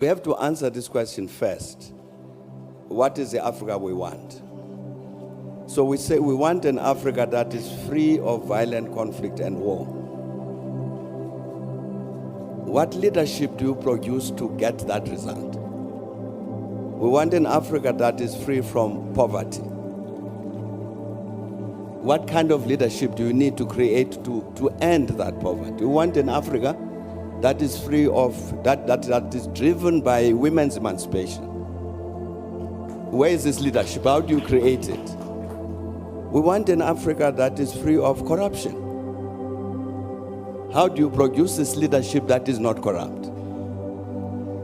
We have to answer this question first. What is the Africa we want? So we say we want an Africa that is free of violent conflict and war. What leadership do you produce to get that result? We want an Africa that is free from poverty. What kind of leadership do you need to create to end that poverty? We want an Africa that is free of, that is driven by women's emancipation. Where is this leadership? How do you create it? We want an Africa that is free of corruption. How do you produce this leadership that is not corrupt?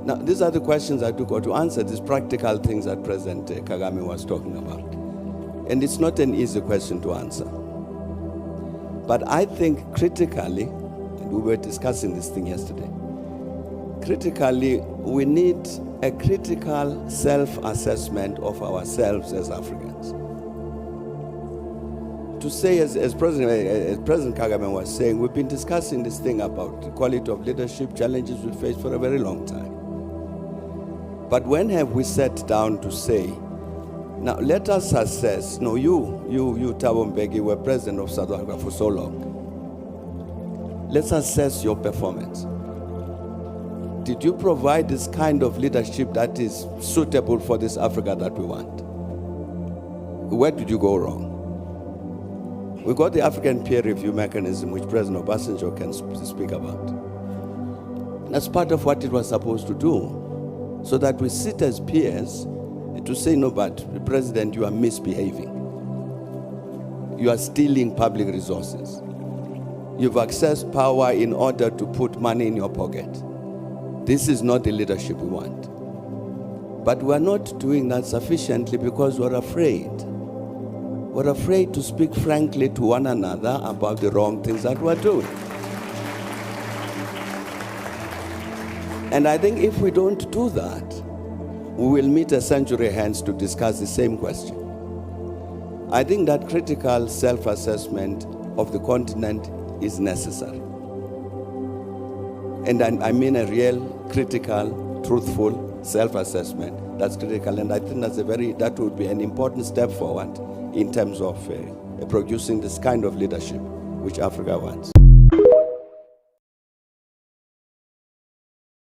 Now, these are the questions I took to answer, these practical things that President Kagame was talking about. And it's not an easy question to answer. But I think critically, and we were discussing this thing yesterday, critically, we need a critical self-assessment of ourselves as Africans. To say, as President Kagame was saying, we've been discussing this thing about the quality of leadership, challenges we face for a very long time. But when have we sat down to say, now let us assess, no, you Thabo Mbeki, were president of South Africa for so long. Let's assess your performance. Did you provide this kind of leadership that is suitable for this Africa that we want? Where did you go wrong? We got the African peer review mechanism, which President Obasanjo can speak about. That's part of what it was supposed to do, so that we sit as peers to say, no, but President, you are misbehaving. You are stealing public resources. You've accessed power in order to put money in your pocket. This is not the leadership we want. But we're not doing that sufficiently because we're afraid. We're afraid to speak frankly to one another about the wrong things that we're doing. And I think if we don't do that, we will meet a century hence to discuss the same question. I think that critical self-assessment of the continent is necessary. And I mean a real, critical, truthful self-assessment that's critical. And I think that would be an important step forward in terms of producing this kind of leadership which Africa wants.